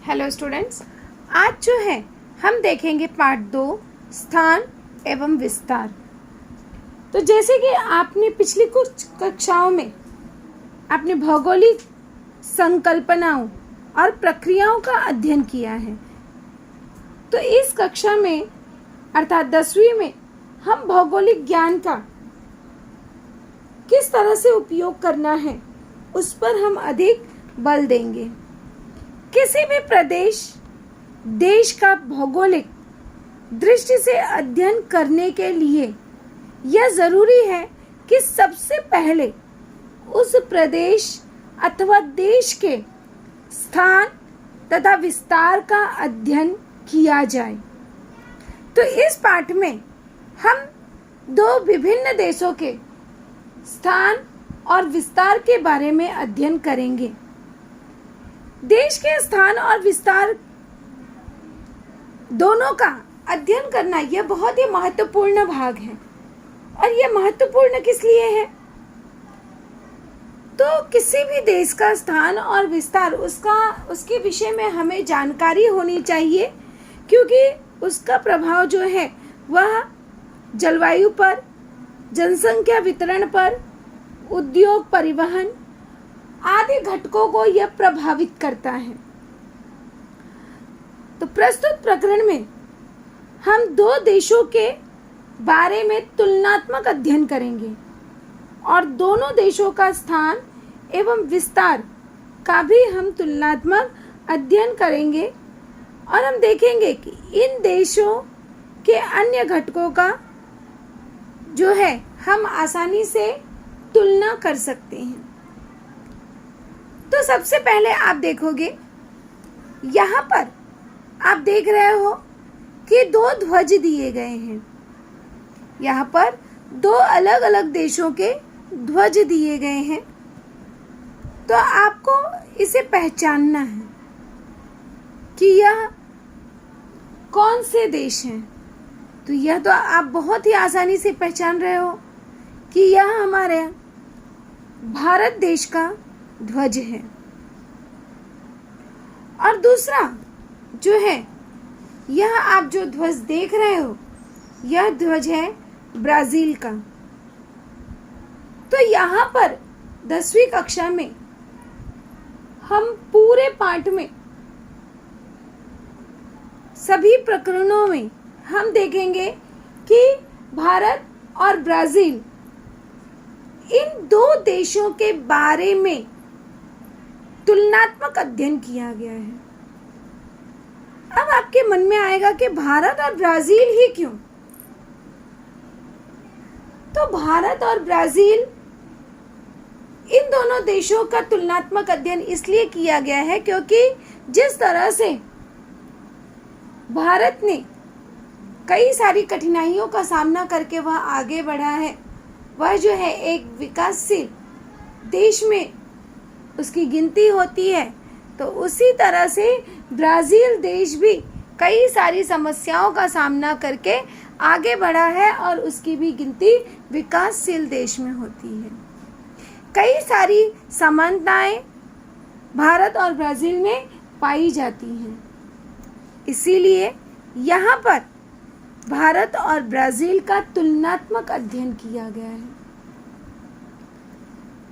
Hello students, आज जो है हम देखेंगे पार्ट 2 स्थान एवं विस्तार। तो जैसे कि आपने पिछली कुछ कक्षाओं में अपने भौगोलिक संकल्पनाओं और प्रक्रियाओं का अध्ययन किया है, तो इस कक्षा में अर्थात 10वीं में हम भौगोलिक ज्ञान का किस तरह से उपयोग करना है उस पर हम अधिक बल देंगे। किसी भी प्रदेश देश का भौगोलिक दृष्टि से अध्ययन करने के लिए यह जरूरी है कि सबसे पहले उस प्रदेश अथवा देश के स्थान तथा विस्तार का अध्ययन किया जाए। तो इस पाठ में हम दो विभिन्न देशों के स्थान और विस्तार के बारे में अध्ययन करेंगे। देश के स्थान और विस्तार दोनों का अध्ययन करना यह बहुत ही महत्वपूर्ण भाग है। और यह महत्वपूर्ण किस लिए है? तो किसी भी देश का स्थान और विस्तार उसके विषय में हमें जानकारी होनी चाहिए, क्योंकि उसका प्रभाव जो है वह जलवायु पर, जनसंख्या वितरण पर, उद्योग, परिवहन आदि घटकों को यह प्रभावित करता है। तो प्रस्तुत प्रकरण में हम दो देशों के बारे में तुलनात्मक अध्ययन करेंगे और दोनों देशों का स्थान एवं विस्तार का भी हम तुलनात्मक अध्ययन करेंगे और हम देखेंगे कि इन देशों के अन्य घटकों का जो है हम आसानी से तुलना कर सकते हैं। तो सबसे पहले आप देखोगे, यहाँ पर आप देख रहे हो कि दो ध्वज दिए गए हैं। यहाँ पर दो अलग अलग देशों के ध्वज दिए गए हैं। तो आपको इसे पहचानना है कि यह कौन से देश हैं। तो यह तो आप बहुत ही आसानी से पहचान रहे हो कि यह हमारे भारत देश का ध्वज है। और दूसरा जो है, यह आप जो ध्वज देख रहे हो यह ध्वज है ब्राजील का। तो यहाँ पर 10वीं कक्षा में हम पूरे पाठ में सभी प्रकरणों में हम देखेंगे कि भारत और ब्राजील इन दो देशों के बारे में तुलनात्मक अध्ययन किया गया है। अब आपके मन में आएगा कि भारत और ब्राजील ही क्यों? तो भारत और ब्राजील इन दोनों देशों का तुलनात्मक अध्ययन इसलिए किया गया है क्योंकि जिस तरह से भारत ने कई सारी कठिनाइयों का सामना करके वह आगे बढ़ा है, वह जो है एक विकासशील देश में उसकी गिनती होती है, तो उसी तरह से ब्राज़ील देश भी कई सारी समस्याओं का सामना करके आगे बढ़ा है और उसकी भी गिनती विकासशील देश में होती है। कई सारी समानताएं भारत और ब्राज़ील में पाई जाती हैं, इसीलिए यहाँ पर भारत और ब्राज़ील का तुलनात्मक अध्ययन किया गया है।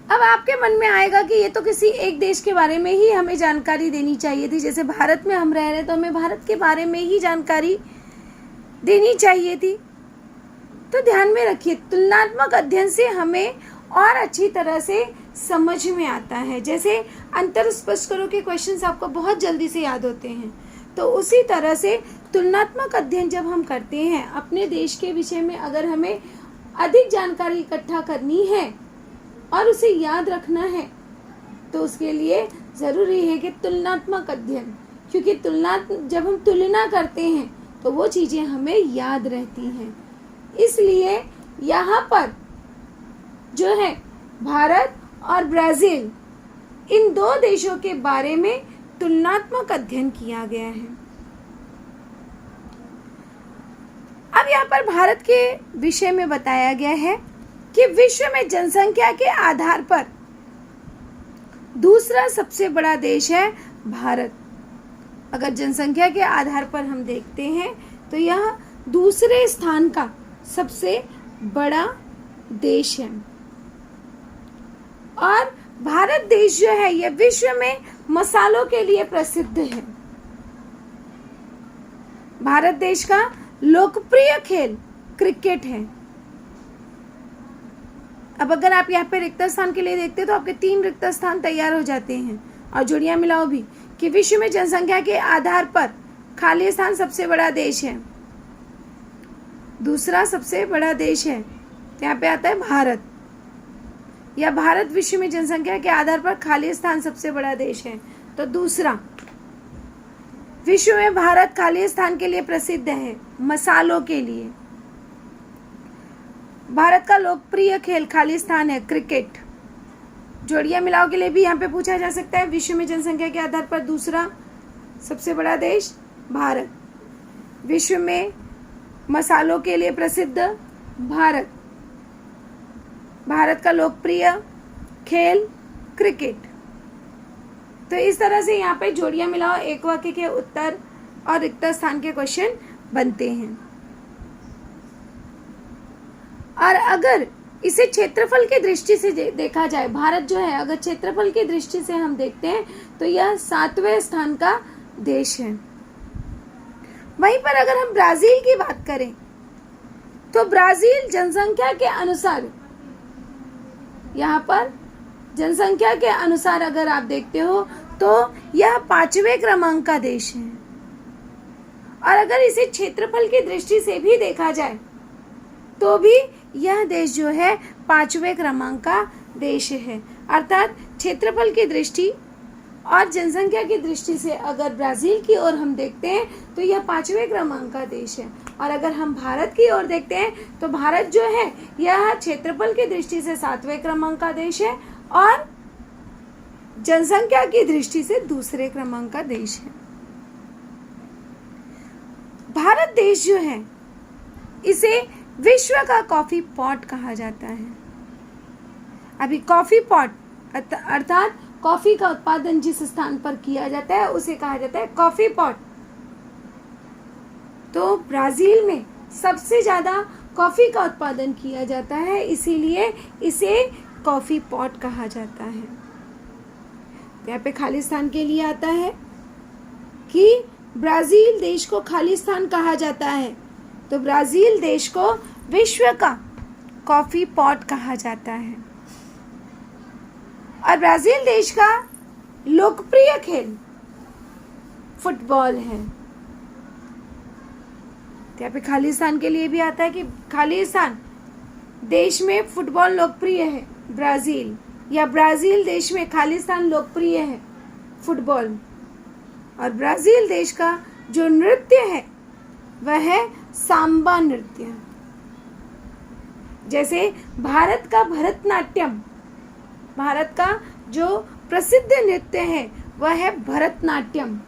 अब आपके मन में आएगा कि ये तो किसी एक देश के बारे में ही हमें जानकारी देनी चाहिए थी। जैसे भारत में हम रह रहे तो हमें भारत के बारे में ही जानकारी देनी चाहिए थी। तो ध्यान में रखिए, तुलनात्मक अध्ययन से हमें और अच्छी तरह से समझ में आता है। जैसे अंतर स्पष्ट करो के क्वेश्चंस आपको बहुत जल्दी से याद होते हैं, तो उसी तरह से तुलनात्मक अध्ययन जब हम करते हैं अपने देश के विषय में, अगर हमें अधिक जानकारी इकट्ठा करनी है और उसे याद रखना है, तो उसके लिए ज़रूरी है कि तुलनात्मक अध्ययन, क्योंकि जब हम तुलना करते हैं तो वो चीज़ें हमें याद रहती हैं। इसलिए यहाँ पर जो है भारत और ब्राज़ील इन दो देशों के बारे में तुलनात्मक अध्ययन किया गया है। अब यहाँ पर भारत के विषय में बताया गया है कि विश्व में जनसंख्या के आधार पर दूसरा सबसे बड़ा देश है भारत। अगर जनसंख्या के आधार पर हम देखते हैं तो यह दूसरे स्थान का सबसे बड़ा देश है। और भारत देश जो है यह विश्व में मसालों के लिए प्रसिद्ध है। भारत देश का लोकप्रिय खेल क्रिकेट है। अब अगर आप यहाँ पे रिक्त स्थान के लिए देखते हैं तो आपके 3 रिक्त स्थान तैयार हो जाते हैं। और जोड़ियां मिलाओ भी कि विश्व में जनसंख्या के आधार पर खाली स्थान सबसे बड़ा देश है, दूसरा सबसे बड़ा देश है तो यहाँ पे आता है भारत, या भारत विश्व में जनसंख्या के आधार पर खाली स्थान सबसे बड़ा देश है। तो दूसरा, विश्व में भारत खाली स्थान के लिए प्रसिद्ध है, मसालों के लिए। भारत का लोकप्रिय खेल खालिस्तान है, क्रिकेट। जोड़ियां मिलाओ के लिए भी यहाँ पे पूछा जा सकता है। विश्व में जनसंख्या के आधार पर दूसरा सबसे बड़ा देश भारत, विश्व में मसालों के लिए प्रसिद्ध भारत, भारत का लोकप्रिय खेल क्रिकेट। तो इस तरह से यहाँ पे जोड़ियां मिलाओ एक वाक्य के उत्तर और रिक्त स्थान के क्वेश्चन बनते हैं। और अगर इसे क्षेत्रफल की दृष्टि से देखा जाए, भारत जो है अगर क्षेत्रफल की दृष्टि से हम देखते हैं तो यह 7वें स्थान का देश है। वहीं पर अगर हम ब्राजील की बात करें तो ब्राजील जनसंख्या के अनुसार, यहाँ पर जनसंख्या के अनुसार अगर आप देखते हो तो यह 5वें क्रमांक का देश है। और अगर इसे क्षेत्रफल की दृष्टि से भी देखा जाए तो भी यह देश जो है 5वें क्रमांक का देश है। अर्थात क्षेत्रफल की दृष्टि और जनसंख्या की दृष्टि से अगर ब्राजील की ओर हम देखते हैं तो यह 5वें क्रमांक का देश है। और अगर हम भारत की ओर देखते हैं तो भारत जो है यह क्षेत्रफल की दृष्टि से 7वें क्रमांक का देश है और जनसंख्या की दृष्टि से दूसरे क्रमांक का देश है। भारत देश जो है इसे विश्व का कॉफी पॉट कहा जाता है। अभी कॉफी पॉट अर्थात कॉफी का उत्पादन जिस स्थान पर किया जाता है उसे कहा जाता है कॉफी पॉट। तो ब्राजील में सबसे ज्यादा कॉफी का उत्पादन किया जाता है, इसीलिए इसे कॉफी पॉट कहा जाता है। यहाँ पे खालिस्तान के लिए आता है कि ब्राजील देश को खालिस्तान कहा जाता है, तो ब्राजील देश को विश्व का कॉफी पॉट कहा जाता है। और ब्राजील देश का लोकप्रिय खेल फुटबॉल है। यहाँ पे खालिस्तान के लिए भी आता है कि खालिस्तान देश में फुटबॉल लोकप्रिय है ब्राजील, या ब्राजील देश में खालिस्तान लोकप्रिय है फुटबॉल। और ब्राजील देश का जो नृत्य है वह है सांबा नृत्य। जैसे भारत का भरतनाट्यम, भारत का जो प्रसिद्ध नृत्य है वह है भरतनाट्यम,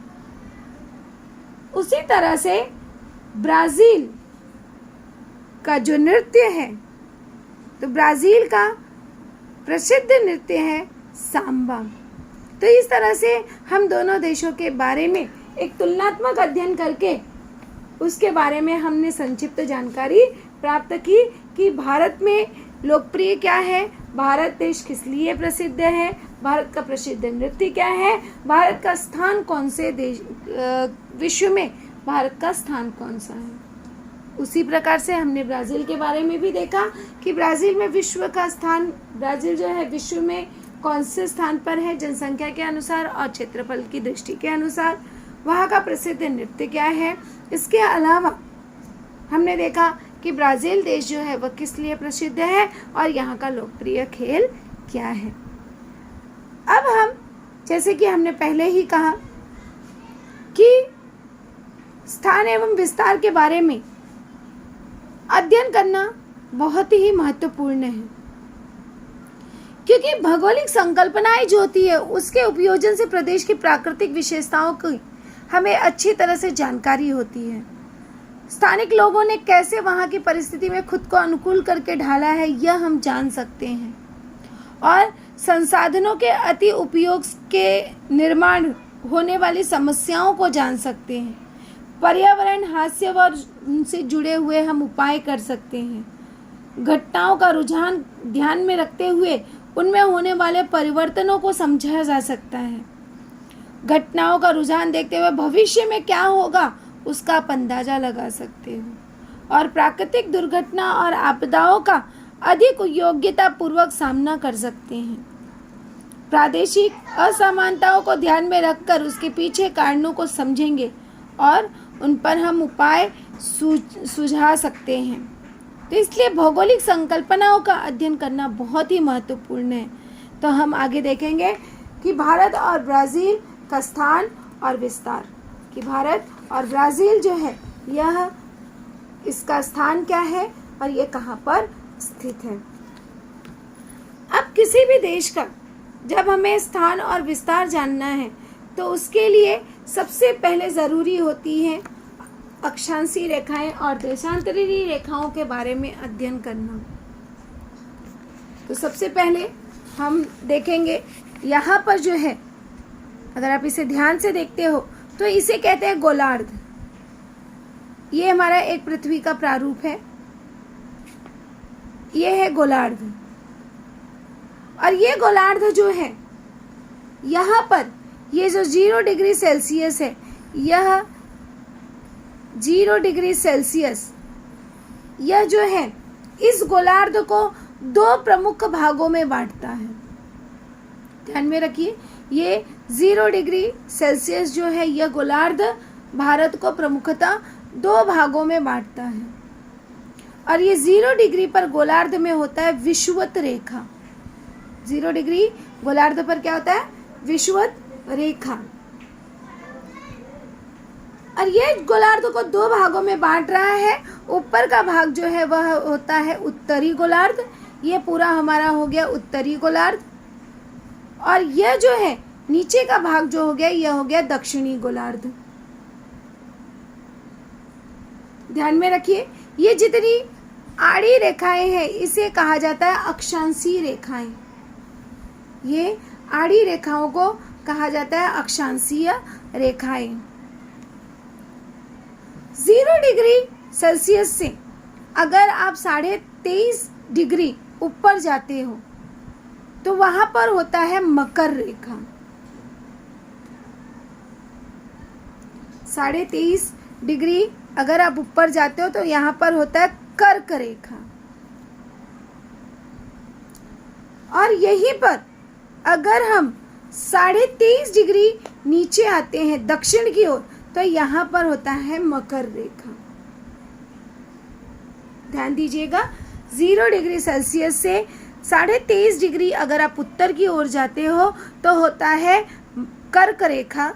उसी तरह से ब्राजील का जो नृत्य है तो ब्राजील का प्रसिद्ध नृत्य है सांबा। तो इस तरह से हम दोनों देशों के बारे में एक तुलनात्मक अध्ययन करके उसके बारे में हमने संक्षिप्त जानकारी प्राप्त की कि भारत में लोकप्रिय क्या है, भारत देश किस लिए प्रसिद्ध है, भारत का प्रसिद्ध नृत्य क्या है, भारत का स्थान कौन से देश विश्व में भारत का स्थान कौन सा है। उसी प्रकार से हमने ब्राज़ील के बारे में भी देखा कि ब्राज़ील में विश्व का स्थान, ब्राज़ील जो है विश्व में कौन से स्थान पर है जनसंख्या के अनुसार और क्षेत्रफल की दृष्टि के अनुसार, वहाँ का प्रसिद्ध नृत्य क्या है। इसके अलावा हमने देखा कि ब्राज़ील देश जो है वह किस लिए प्रसिद्ध है और यहाँ का लोकप्रिय खेल क्या है। अब हम, जैसे कि हमने पहले ही कहा कि स्थान एवं विस्तार के बारे में अध्ययन करना बहुत ही महत्वपूर्ण है, क्योंकि भौगोलिक संकल्पनाएं जो होती है उसके उपयोजन से प्रदेश की प्राकृतिक विशेषताओं की हमें अच्छी तरह से जानकारी होती है। स्थानिक लोगों ने कैसे वहाँ की परिस्थिति में खुद को अनुकूल करके ढाला है यह हम जान सकते हैं, और संसाधनों के अति उपयोग के निर्माण होने वाली समस्याओं को जान सकते हैं। पर्यावरण हास्य व उनसे जुड़े हुए हम उपाय कर सकते हैं। घटनाओं का रुझान ध्यान में रखते हुए उनमें होने वाले परिवर्तनों को समझा जा सकता है। घटनाओं का रुझान देखते हुए भविष्य में क्या होगा उसका आप अंदाजा लगा सकते हो और प्राकृतिक दुर्घटना और आपदाओं का अधिक योग्यता पूर्वक सामना कर सकते हैं। प्रादेशिक असमानताओं को ध्यान में रखकर उसके पीछे कारणों को समझेंगे और उन पर हम उपाय सुझा सकते हैं। तो इसलिए भौगोलिक संकल्पनाओं का अध्ययन करना बहुत ही महत्वपूर्ण है। तो हम आगे देखेंगे कि भारत और ब्राज़ील का स्थान और विस्तार, कि भारत और ब्राज़ील जो है यह इसका स्थान क्या है और ये कहाँ पर स्थित है। अब किसी भी देश का जब हमें स्थान और विस्तार जानना है तो उसके लिए सबसे पहले ज़रूरी होती है अक्षांशीय रेखाएं और देशांतरीय रेखाओं के बारे में अध्ययन करना। तो सबसे पहले हम देखेंगे यहाँ पर जो है, अगर आप इसे ध्यान से देखते हो तो इसे कहते हैं गोलार्ध। ये हमारा एक पृथ्वी का प्रारूप है, ये है गोलार्ध। और ये गोलार्ध जो है यहाँ पर ये जो 0 डिग्री सेल्सियस है, यह 0 डिग्री सेल्सियस यह जो है इस गोलार्ध को 2 प्रमुख भागों में बांटता है। ध्यान में रखिए, ये 0 डिग्री सेल्सियस जो है यह गोलार्ध भारत को प्रमुखतः 2 भागों में बांटता है। और ये 0 डिग्री पर गोलार्ध में होता है विषुवत रेखा। 0 डिग्री गोलार्ध पर क्या होता है? विषुवत रेखा। और ये गोलार्ध को 2 भागों में बांट रहा है। ऊपर का भाग जो है वह होता है उत्तरी गोलार्ध, ये पूरा हमारा हो गया उत्तरी गोलार्ध। और यह जो है नीचे का भाग जो हो गया यह हो गया दक्षिणी गोलार्ध। ध्यान में रखिए, ये जितनी आड़ी रेखाएं हैं इसे कहा जाता है अक्षांशीय रेखाएं। ये आड़ी रेखाओं को कहा जाता है अक्षांशीय रेखाएं। 0 डिग्री सेल्सियस से अगर आप 23.5 डिग्री ऊपर जाते हो तो वहां पर होता है मकर रेखा। 23.5 डिग्री अगर आप ऊपर जाते हो तो यहाँ पर होता है कर्क रेखा। और यहीं पर अगर हम 23.5 डिग्री नीचे आते हैं दक्षिण की ओर तो यहाँ पर होता है मकर रेखा। ध्यान दीजिएगा, 0 डिग्री सेल्सियस से 23.5 डिग्री अगर आप उत्तर की ओर जाते हो तो होता है कर्क रेखा।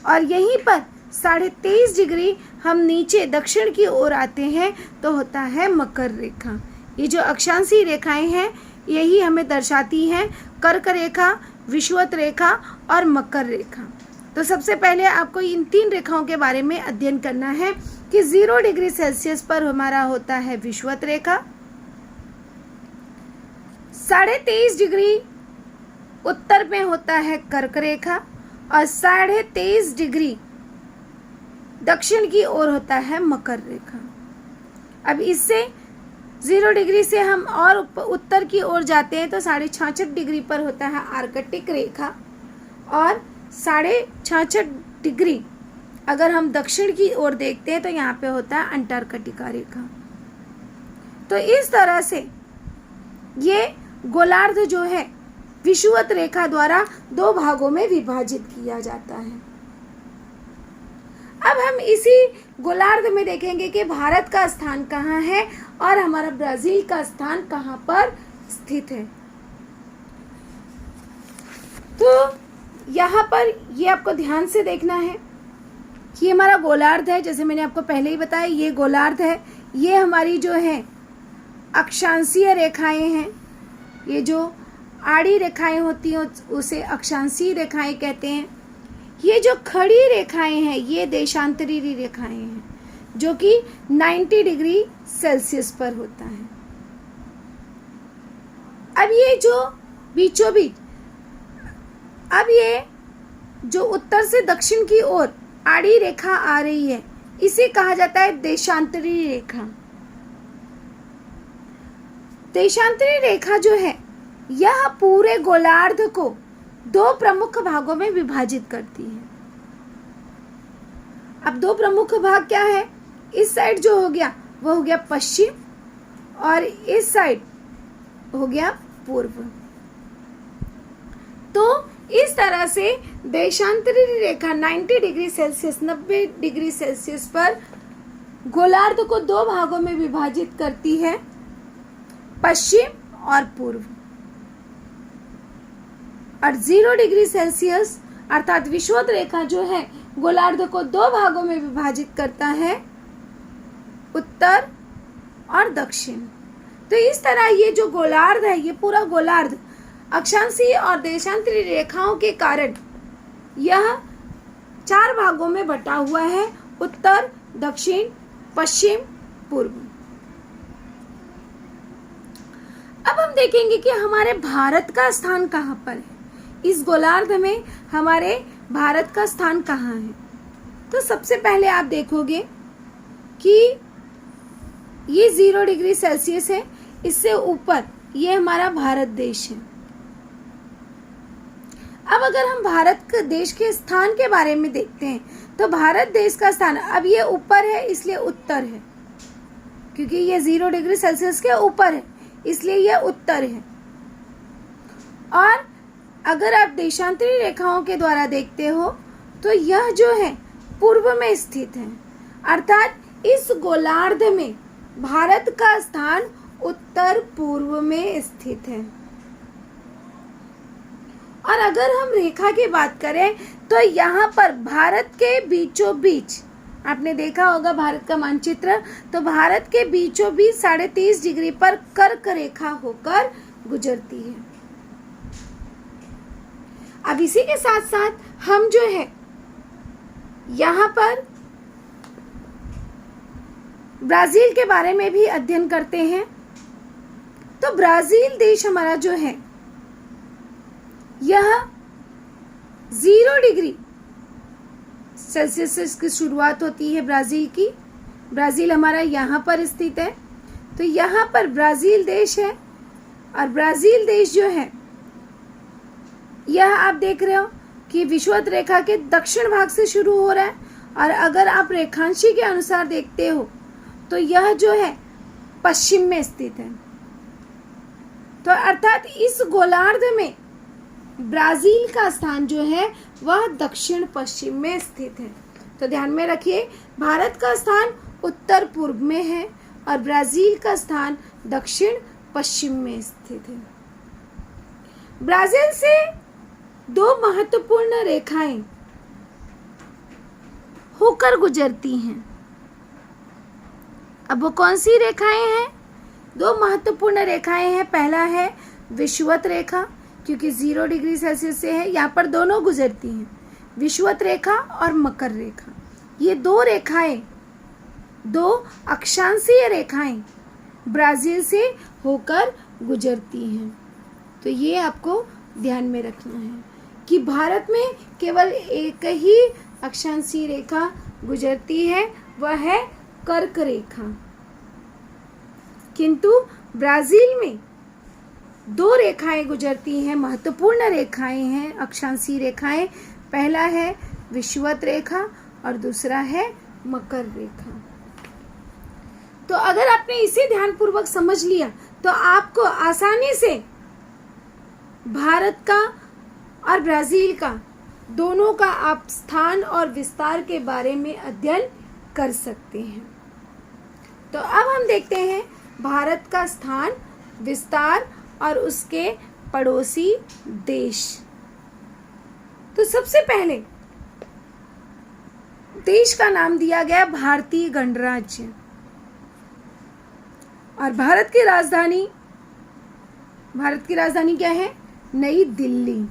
और यहीं पर 23.5 डिग्री हम नीचे दक्षिण की ओर आते हैं तो होता है मकर रेखा। ये जो अक्षांशीय रेखाएं हैं यही हमें दर्शाती हैं कर्क रेखा, विषुवत रेखा और मकर रेखा। तो सबसे पहले आपको इन 3 रेखाओं के बारे में अध्ययन करना है कि 0 डिग्री सेल्सियस पर हमारा होता है विषुवत रेखा, 23.5 डिग्री उत्तर में होता है कर्क रेखा और 23.5 डिग्री दक्षिण की ओर होता है मकर रेखा। अब इससे 0 डिग्री से हम और उत्तर की ओर जाते हैं तो 66.5 डिग्री पर होता है आर्कटिक रेखा और 66.5 डिग्री अगर हम दक्षिण की ओर देखते हैं तो यहाँ पे होता है अंटार्कटिका रेखा। तो इस तरह से ये गोलार्ध जो है विषुवत रेखा द्वारा 2 भागों में विभाजित किया जाता है। अब हम इसी गोलार्ध में देखेंगे कि भारत का स्थान कहाँ है और हमारा ब्राजील का स्थान कहाँ पर स्थित है। तो यहाँ पर ये आपको ध्यान से देखना है कि हमारा गोलार्ध है, जैसे मैंने आपको पहले ही बताया ये गोलार्ध है। ये हमारी जो है अक्षांशीय रेखाएं हैं, ये जो आड़ी रेखाएं होती हैं उसे अक्षांशीय रेखाएं कहते हैं। ये जो खड़ी रेखाएं हैं ये देशांतरीय रेखाएं हैं जो कि 90 डिग्री सेल्सियस पर होता है। अब ये जो बीचों बीच, अब ये जो उत्तर से दक्षिण की ओर आड़ी रेखा आ रही है, इसे कहा जाता है देशांतरी रेखा। देशांतरी रेखा जो है यह पूरे गोलार्ध को दो प्रमुख भागों में विभाजित करती है। अब दो प्रमुख भाग क्या है? इस साइड जो हो गया वो हो गया पश्चिम, और इस साइड हो गया पूर्व। तो इस तरह से देशांतरी रेखा 90 डिग्री सेल्सियस 90 डिग्री सेल्सियस पर गोलार्ध को दो भागों में विभाजित करती है, पश्चिम और पूर्व। और 0 डिग्री सेल्सियस अर्थात विषुवत रेखा जो है गोलार्ध को दो भागों में विभाजित करता है, उत्तर और दक्षिण। तो इस तरह ये जो गोलार्ध है, ये पूरा गोलार्ध अक्षांशीय और देशांतरी रेखाओं के कारण यह 4 भागों में बटा हुआ है, उत्तर, दक्षिण, पश्चिम, पूर्व। अब हम देखेंगे कि हमारे भारत का स्थान कहाँ पर है। इस गोलार्ध में हमारे भारत का स्थान कहाँ है? तो सबसे पहले आप देखोगे कि ये 0 डिग्री सेल्सियस है, इससे ऊपर ये हमारा भारत देश है। अब अगर हम भारत के देश के स्थान के बारे में देखते हैं तो भारत देश का स्थान, अब ये ऊपर है इसलिए उत्तर है, क्योंकि ये 0 डिग्री सेल्सियस के ऊपर है इसलिए यह उत्तर है। और अगर आप देशांतरी रेखाओं के द्वारा देखते हो तो यह जो है पूर्व में स्थित है, अर्थात इस गोलार्ध में भारत का स्थान उत्तर पूर्व में स्थित है। और अगर हम रेखा की बात करें तो यहाँ पर भारत के बीचों बीच, आपने देखा होगा भारत का मानचित्र, तो भारत के बीचों बीच 30.5 डिग्री पर कर्क रेखा होकर गुजरती है। अब इसी के साथ साथ हम जो है यहाँ पर ब्राजील के बारे में भी अध्ययन करते हैं। तो ब्राजील देश हमारा जो है यह 0 डिग्री सेल्सियस से इसकी शुरुआत होती है ब्राजील की। ब्राजील हमारा यहाँ पर स्थित है, तो यहाँ पर ब्राजील देश है। और ब्राजील देश जो है यह आप देख रहे हो कि विषुवत रेखा के दक्षिण भाग से शुरू हो रहा है, और अगर आप रेखांशी के अनुसार देखते हो तो यह जो है पश्चिम में स्थित है। तो अर्थात इस गोलार्ध में ब्राजील का स्थान जो है वह दक्षिण पश्चिम में स्थित है। तो ध्यान में रखिए, भारत का स्थान उत्तर पूर्व में है और ब्राजील का स्थान दक्षिण पश्चिम में स्थित है। ब्राजील से 2 महत्वपूर्ण रेखाएं होकर गुजरती हैं। अब वो कौन सी रेखाएं हैं? 2 महत्वपूर्ण रेखाएं हैं। पहला है विषुवत रेखा, क्योंकि 0 डिग्री सेल्सियस से है, यहाँ पर दोनों गुजरती हैं, विषुवत रेखा और मकर रेखा। ये 2 रेखाएं, 2 अक्षांशीय रेखाएं ब्राजील से होकर गुजरती हैं। तो ये आपको ध्यान में रखना है कि भारत में केवल एक ही अक्षांशीय रेखा गुजरती है, वह है कर्क रेखा, किंतु ब्राजील में 2 रेखाएं गुजरती हैं, महत्वपूर्ण रेखाएं हैं, अक्षांशीय रेखाएं। पहला है विषुवत रेखा और दूसरा है मकर रेखा। तो अगर आपने इसे ध्यानपूर्वक समझ लिया तो आपको आसानी से भारत का और ब्राजील का दोनों का आप स्थान और विस्तार के बारे में अध्ययन कर सकते हैं। तो अब हम देखते हैं भारत का स्थान, विस्तार और उसके पड़ोसी देश। तो सबसे पहले देश का नाम दिया गया भारतीय गणराज्य, और भारत की राजधानी क्या है? नई दिल्ली,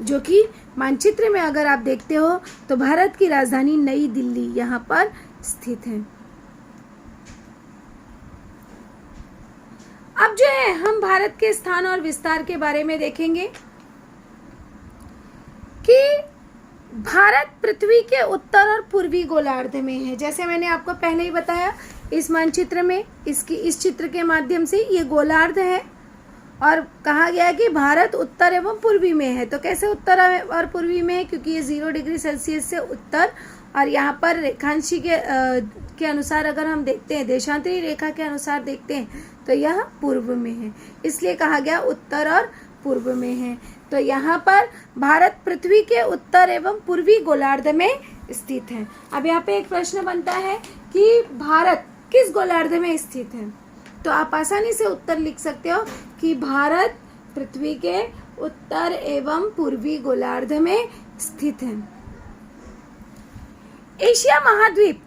जो कि मानचित्र में अगर आप देखते हो तो भारत की राजधानी नई दिल्ली यहाँ पर स्थित है। अब जो है हम भारत के स्थान और विस्तार के बारे में देखेंगे। कि भारत पृथ्वी के उत्तर और पूर्वी गोलार्ध में है। जैसे मैंने आपको पहले ही बताया, इस मानचित्र में इस चित्र के माध्यम से ये गोलार्ध है और कहा गया कि भारत उत्तर एवं पूर्वी में है। तो कैसे उत्तर और पूर्वी में है? क्योंकि ये 0 डिग्री सेल्सियस से उत्तर, और यहाँ पर रेखांशी के अनुसार अगर हम देखते हैं, देशांतरी रेखा के अनुसार देखते हैं, तो यह पूर्व में है, इसलिए कहा गया उत्तर और पूर्व में है। तो यहाँ पर भारत पृथ्वी के उत्तर एवं पूर्वी गोलार्ध में स्थित है। अब यहाँ पे एक प्रश्न बनता है कि भारत किस गोलार्ध में स्थित है? तो आप आसानी से उत्तर लिख सकते हो कि भारत पृथ्वी के उत्तर एवं पूर्वी गोलार्ध में स्थित है। एशिया महाद्वीप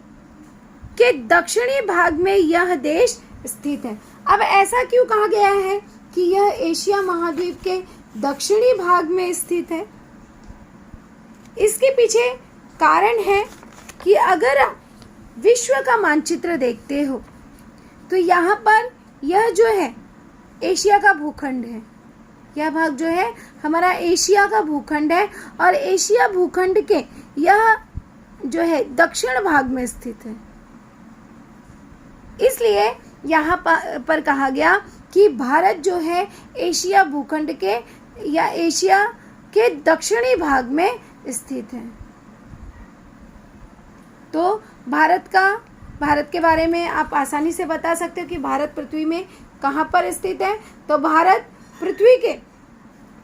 के दक्षिणी भाग में यह देश स्थित है। अब ऐसा क्यों कहा गया है कि यह एशिया महाद्वीप के दक्षिणी भाग में स्थित है? इसके पीछे कारण है कि अगर आप विश्व का मानचित्र देखते हो तो यहाँ पर यह जो है एशिया का भूखंड है। यह भाग जो है हमारा एशिया का भूखंड है और एशिया भूखंड के यह जो है दक्षिण भाग में स्थित है। इसलिए यहाँ पर कहा गया कि भारत जो है एशिया भूखंड के या एशिया के दक्षिणी भाग में स्थित है। तो भारत के बारे में आप आसानी से बता सकते हो कि भारत पृथ्वी में कहाँ पर स्थित है। तो भारत पृथ्वी के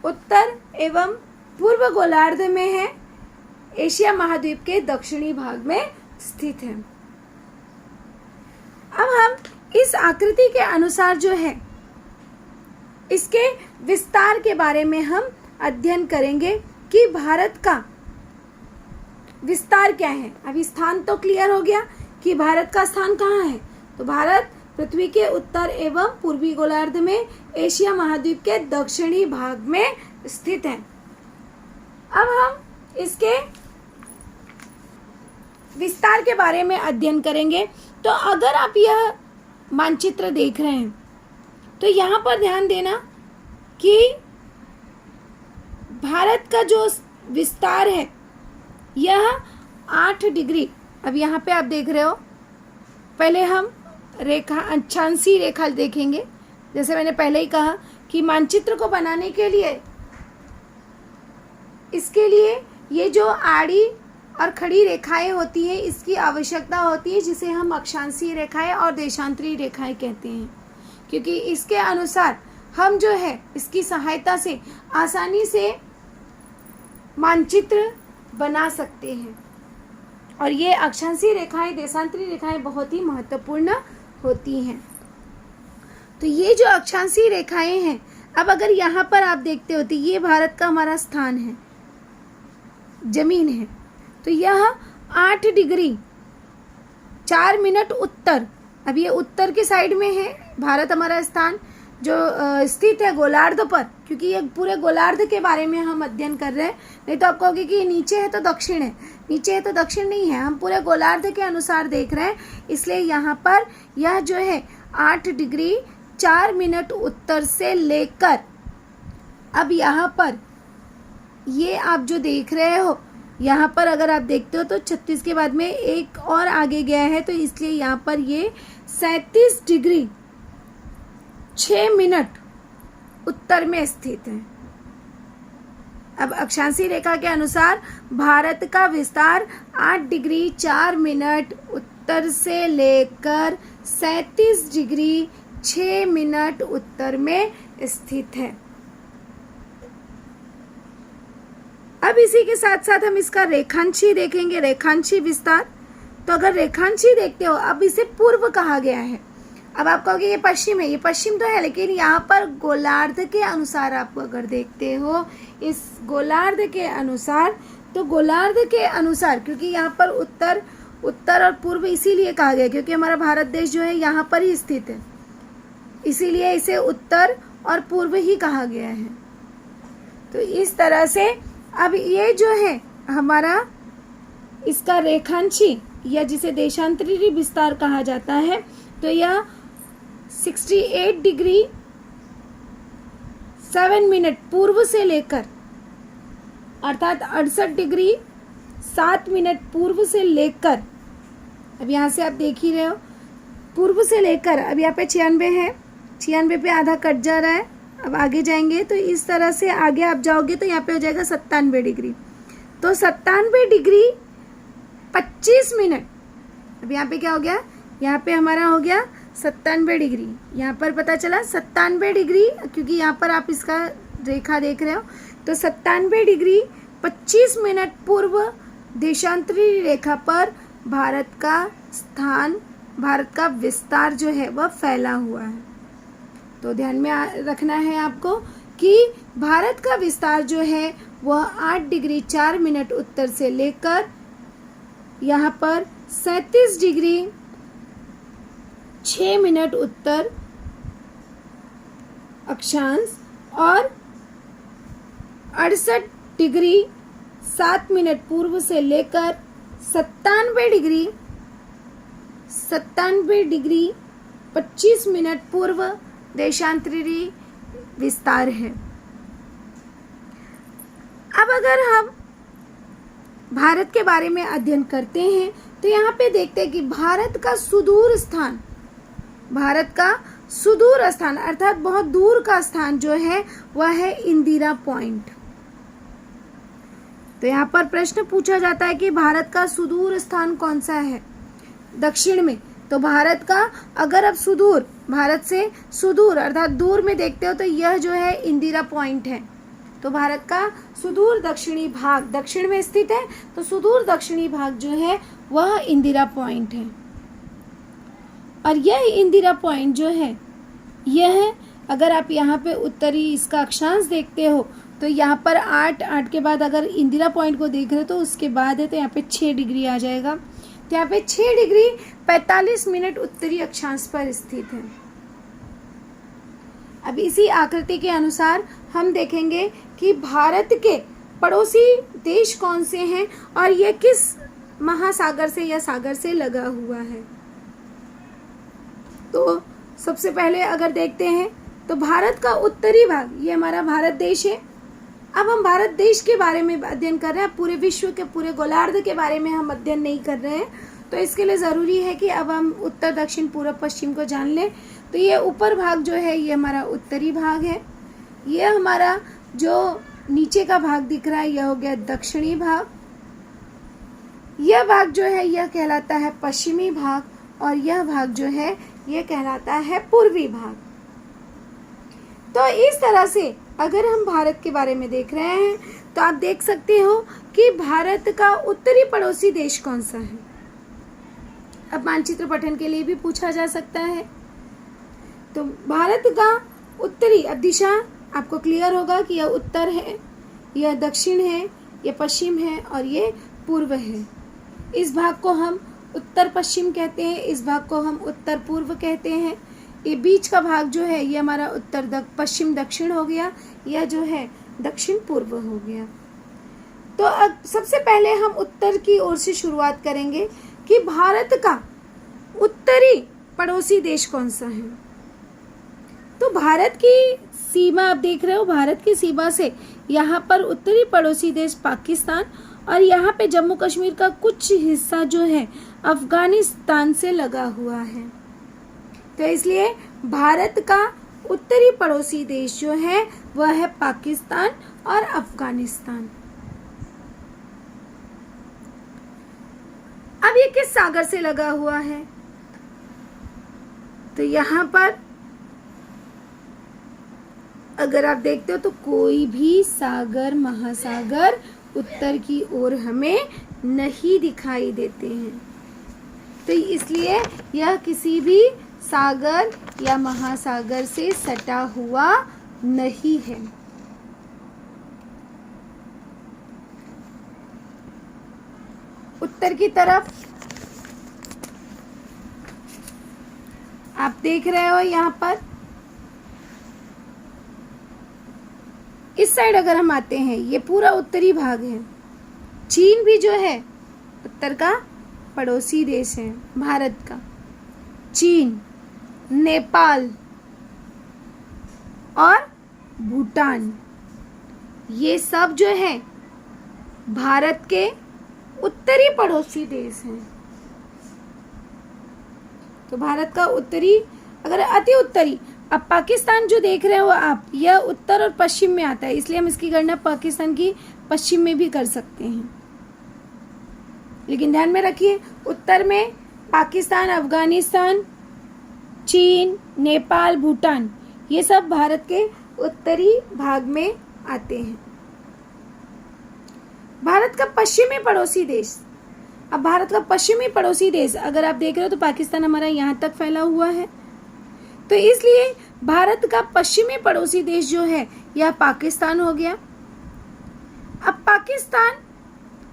उत्तर एवं पूर्व गोलार्ध में है, एशिया महाद्वीप के दक्षिणी भाग में स्थित है। अब हम इस आकृति के अनुसार जो है इसके विस्तार के बारे में हम अध्ययन करेंगे कि भारत का विस्तार क्या है। अभी स्थान तो क्लियर हो गया कि भारत का स्थान कहाँ है। तो भारत पृथ्वी के उत्तर एवं पूर्वी गोलार्ध में एशिया महाद्वीप के दक्षिणी भाग में स्थित है। अब हम इसके विस्तार के बारे में अध्ययन करेंगे। तो अगर आप यह मानचित्र देख रहे हैं तो यहाँ पर ध्यान देना कि भारत का जो विस्तार है यह 8 डिग्री, अब यहाँ पे आप देख रहे हो, पहले हम अक्षांशीय रेखा देखेंगे। जैसे मैंने पहले ही कहा कि मानचित्र को बनाने के लिए इसके लिए ये जो आड़ी और खड़ी रेखाएं होती हैं इसकी आवश्यकता होती है, जिसे हम अक्षांशीय रेखाएं और देशांतरी रेखाएं कहते हैं, क्योंकि इसके अनुसार हम जो है इसकी सहायता से आसानी से मानचित्र बना सकते हैं। और ये अक्षांशीय रेखाएं, देशांतरी रेखाएं बहुत ही महत्वपूर्ण होती हैं। तो ये जो अक्षांशीय रेखाएं हैं, अब अगर यहाँ पर आप देखते हो तो ये भारत का हमारा स्थान है, जमीन है। तो यह 8 डिग्री 4 मिनट उत्तर, अब ये उत्तर की साइड में है भारत हमारा स्थान जो स्थित है गोलार्ध पर, क्योंकि ये पूरे गोलार्ध के बारे में हम अध्ययन कर रहे हैं। नहीं तो आप कहोगे कि नीचे है तो दक्षिण है, नीचे है तो दक्षिण नहीं है, हम पूरे गोलार्ध के अनुसार देख रहे हैं। इसलिए यहाँ पर यह जो है 8 डिग्री 4 मिनट उत्तर से लेकर, अब यहाँ पर ये आप जो देख रहे हो, यहाँ पर अगर आप देखते हो तो 36 के बाद में एक और आगे गया है, तो इसलिए यहाँ पर ये 37 डिग्री 6 मिनट उत्तर में स्थित है। अब अक्षांशीय रेखा के अनुसार भारत का विस्तार 8 डिग्री 4 मिनट उत्तर से लेकर 37 डिग्री 6 मिनट उत्तर में स्थित है। अब इसी के साथ साथ हम इसका रेखांशी देखेंगे, रेखांशी विस्तार। तो अगर रेखांशी देखते हो, अब इसे पूर्व कहा गया है। अब आप कहोगे ये पश्चिम है, ये पश्चिम तो है, लेकिन यहाँ पर गोलार्ध के अनुसार आप अगर देखते हो इस गोलार्ध के अनुसार, तो गोलार्ध के अनुसार, क्योंकि यहाँ पर उत्तर और पूर्व इसीलिए कहा गया क्योंकि हमारा भारत देश जो है यहाँ पर ही स्थित है, इसीलिए इसे उत्तर और पूर्व ही कहा गया है। तो इस तरह से अब ये जो है हमारा इसका रेखांशी या जिसे देशांतरी विस्तार कहा जाता है, तो यह 68 डिग्री 7 मिनट पूर्व से लेकर अर्थात 68 डिग्री 7 मिनट पूर्व से लेकर, अब यहाँ से आप देख ही रहे हो, पूर्व से लेकर, अब यहाँ पे 96 है, 96 पे आधा कट जा रहा है, अब आगे जाएंगे तो इस तरह से आगे आप जाओगे तो यहाँ पे हो जाएगा 97 डिग्री। तो 97 डिग्री 25 मिनट, अब यहाँ पे क्या हो गया, यहाँ पे हमारा हो गया 97 डिग्री, यहाँ पर पता चला 97 डिग्री, क्योंकि यहाँ पर आप इसका रेखा देख रहे हो, तो 97 डिग्री 25 मिनट पूर्व देशांतरी रेखा पर भारत का स्थान, भारत का विस्तार जो है वह फैला हुआ है। तो ध्यान में रखना है आपको कि भारत का विस्तार जो है वह 8 डिग्री 4 मिनट उत्तर से लेकर यहाँ पर 37 डिग्री 6 मिनट उत्तर अक्षांश और 68 डिग्री 7 मिनट पूर्व से लेकर 97 डिग्री 25 मिनट पूर्व देशांतरी विस्तार है। अब अगर हम भारत के बारे में अध्ययन करते हैं तो यहाँ पे देखते हैं कि भारत का सुदूर स्थान अर्थात बहुत दूर का स्थान जो है वह है इंदिरा पॉइंट। तो यहाँ पर प्रश्न पूछा जाता है कि भारत का सुदूर स्थान कौन सा है दक्षिण में। तो भारत का, अगर आप सुदूर, भारत से सुदूर अर्थात दूर में देखते हो तो यह जो है इंदिरा पॉइंट है। तो भारत का सुदूर दक्षिणी भाग दक्षिण में स्थित है, तो सुदूर दक्षिणी भाग जो है वह इंदिरा पॉइंट है। और यह इंदिरा पॉइंट जो है, यह अगर आप यहाँ पे उत्तरी इसका अक्षांश देखते हो तो यहाँ पर 8 के बाद अगर इंदिरा पॉइंट को देख रहे हो तो उसके बाद है तो यहाँ पे 6 डिग्री आ जाएगा। तो यहाँ पे 6 डिग्री 45 मिनट उत्तरी अक्षांश पर स्थित है। अब इसी आकृति के अनुसार हम देखेंगे कि भारत के पड़ोसी देश कौन से हैं और यह किस महासागर से या सागर से लगा हुआ है। तो सबसे पहले अगर देखते हैं तो भारत का उत्तरी भाग, ये हमारा भारत देश है। अब हम भारत देश के बारे में अध्ययन कर रहे हैं, पूरे विश्व के, पूरे गोलार्ध के बारे में हम अध्ययन नहीं कर रहे हैं। तो इसके लिए ज़रूरी है कि अब हम उत्तर दक्षिण पूर्व पश्चिम को जान लें। तो ये ऊपर भाग जो है ये हमारा उत्तरी भाग है, ये हमारा जो नीचे का भाग दिख रहा है यह हो गया दक्षिणी भाग, यह भाग जो है यह कहलाता है पश्चिमी भाग और यह भाग जो है यह कहलाता है पूर्वी भाग। तो इस तरह से अगर हम भारत के बारे में देख रहे हैं तो आप देख सकते हो कि भारत का उत्तरी पड़ोसी देश कौन सा है। अब मानचित्र पठन के लिए भी पूछा जा सकता है। तो भारत का उत्तरी, अब दिशा आपको क्लियर होगा कि यह उत्तर है, यह दक्षिण है, यह पश्चिम है और ये पूर्व है। इस भाग को हम उत्तर पश्चिम कहते हैं, इस भाग को हम उत्तर पूर्व कहते हैं। ये बीच का भाग जो है ये हमारा उत्तर पश्चिम दक्षिण हो गया, यह जो है दक्षिण पूर्व हो गया। तो अब सबसे पहले हम उत्तर की ओर से शुरुआत करेंगे कि भारत का उत्तरी पड़ोसी देश कौन सा है। तो भारत की सीमा आप देख रहे हो, भारत की सीमा से यहाँ पर उत्तरी पड़ोसी देश पाकिस्तान और यहाँ पे जम्मू कश्मीर का कुछ हिस्सा जो है अफगानिस्तान से लगा हुआ है। तो इसलिए भारत का उत्तरी पड़ोसी देश जो है वह है पाकिस्तान और अफगानिस्तान। अब ये किस सागर से लगा हुआ है? तो यहाँ पर अगर आप देखते हो तो कोई भी सागर, महासागर उत्तर की ओर हमें नहीं दिखाई देते हैं। तो इसलिए यह किसी भी सागर या महासागर से सटा हुआ नहीं है। उत्तर की तरफ आप देख रहे हो, यहाँ पर इस साइड अगर हम आते हैं ये पूरा उत्तरी भाग है। चीन भी जो है उत्तर का पड़ोसी देश है भारत का। चीन, नेपाल और भूटान, ये सब जो है भारत के उत्तरी पड़ोसी देश हैं। तो भारत का उत्तरी, अगर अति उत्तरी, अब पाकिस्तान जो देख रहे हो आप, यह उत्तर और पश्चिम में आता है, इसलिए हम इसकी गणना पाकिस्तान की पश्चिम में भी कर सकते हैं। लेकिन ध्यान में रखिए, उत्तर में पाकिस्तान, अफगानिस्तान, चीन, नेपाल, भूटान, ये सब भारत के उत्तरी भाग में आते हैं। भारत का पश्चिमी पड़ोसी देश, अब भारत का पश्चिमी पड़ोसी देश अगर आप देख रहे हो तो पाकिस्तान हमारा यहाँ तक फैला हुआ है, तो इसलिए भारत का पश्चिमी पड़ोसी देश जो है यह पाकिस्तान हो गया। अब पाकिस्तान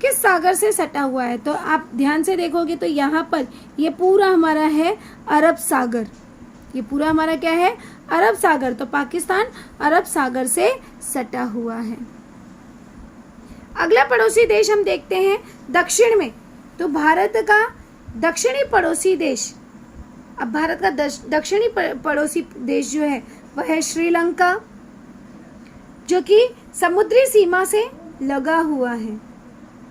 किस सागर से सटा हुआ है, तो आप ध्यान से देखोगे तो यहाँ पर ये पूरा हमारा है अरब सागर, ये पूरा हमारा क्या है, अरब सागर। तो पाकिस्तान अरब सागर से सटा हुआ है। अगला पड़ोसी देश हम देखते हैं दक्षिण में, तो भारत का दक्षिणी पड़ोसी देश, अब भारत का दक्षिणी पड़ोसी देश जो है वह है श्रीलंका, जो कि समुद्री सीमा से लगा हुआ है,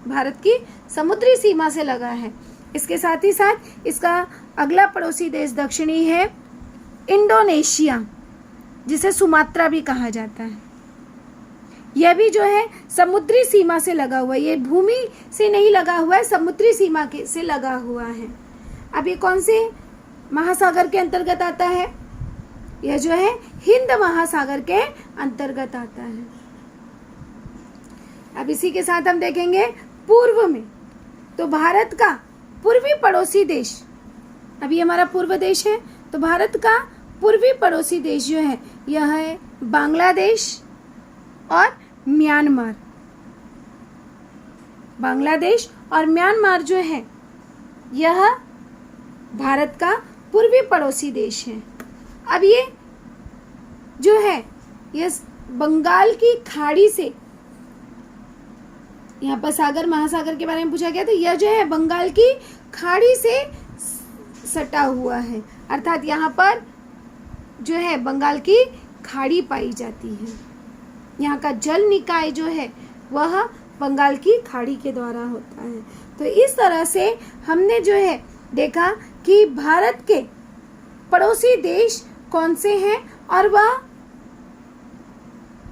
भारत की समुद्री सीमा से लगा है। इसके साथ ही साथ इसका अगला पड़ोसी देश दक्षिणी है इंडोनेशिया, जिसे सुमात्रा भी कहा जाता है। यह भी जो है समुद्री सीमा से लगा हुआ है, ये भूमि से नहीं लगा हुआ है, समुद्री सीमा के से लगा हुआ है। अब ये कौन से महासागर के अंतर्गत आता है, यह जो है हिंद महासागर के अंतर्गत आता है। अब इसी के साथ हम देखेंगे पूर्व में, तो भारत का पूर्वी पड़ोसी देश, अभी हमारा पूर्व देश है, तो भारत का पूर्वी पड़ोसी देश जो है यह है बांग्लादेश और म्यांमार। बांग्लादेश और म्यांमार जो है यह भारत का पूर्वी पड़ोसी देश है। अब ये जो है ये बंगाल की खाड़ी से, यहाँ पर सागर महासागर के बारे में पूछा गया, तो यह जो है बंगाल की खाड़ी से सटा हुआ है, अर्थात यहाँ पर जो है बंगाल की खाड़ी पाई जाती है। यहाँ का जल निकाय जो है वह बंगाल की खाड़ी के द्वारा होता है। तो इस तरह से हमने जो है देखा कि भारत के पड़ोसी देश कौन से हैं और वह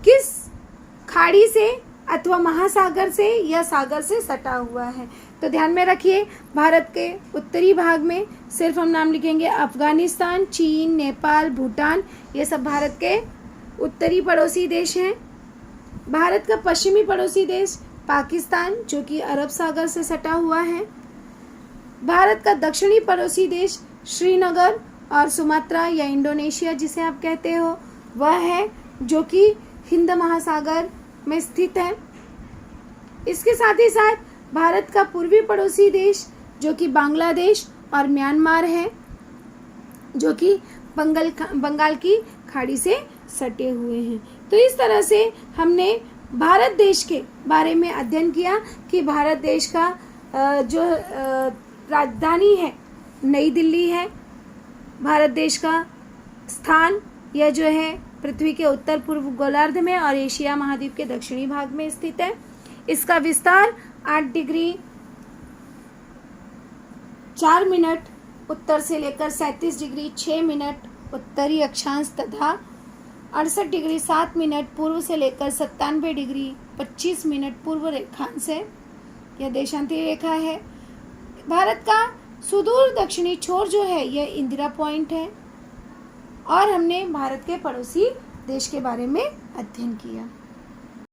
किस खाड़ी से अथवा महासागर से या सागर से सटा हुआ है। तो ध्यान में रखिए, भारत के उत्तरी भाग में सिर्फ हम नाम लिखेंगे अफगानिस्तान, चीन, नेपाल, भूटान, ये सब भारत के उत्तरी पड़ोसी देश हैं। भारत का पश्चिमी पड़ोसी देश पाकिस्तान, जो कि अरब सागर से सटा हुआ है। भारत का दक्षिणी पड़ोसी देश श्रीनगर और सुमात्रा या इंडोनेशिया जिसे आप कहते हो वह है, जो कि हिंद महासागर में स्थित है। इसके साथ ही साथ भारत का पूर्वी पड़ोसी देश जो कि बांग्लादेश और म्यांमार है, जो कि बंगाल की खाड़ी से सटे हुए हैं। तो इस तरह से हमने भारत देश के बारे में अध्ययन किया कि भारत देश का जो राजधानी है नई दिल्ली है। भारत देश का स्थान यह जो है पृथ्वी के उत्तर पूर्व गोलार्ध में और एशिया महाद्वीप के दक्षिणी भाग में स्थित है। इसका विस्तार 8 डिग्री 4 मिनट उत्तर से लेकर 37 डिग्री 6 मिनट उत्तरी अक्षांश तथा 68 डिग्री 7 मिनट पूर्व से लेकर 97 डिग्री 25 मिनट पूर्व रेखांश है। यह देशांतरी रेखा है। भारत का सुदूर दक्षिणी छोर जो है यह इंदिरा पॉइंट है। और हमने भारत के पड़ोसी देश के बारे में अध्ययन किया।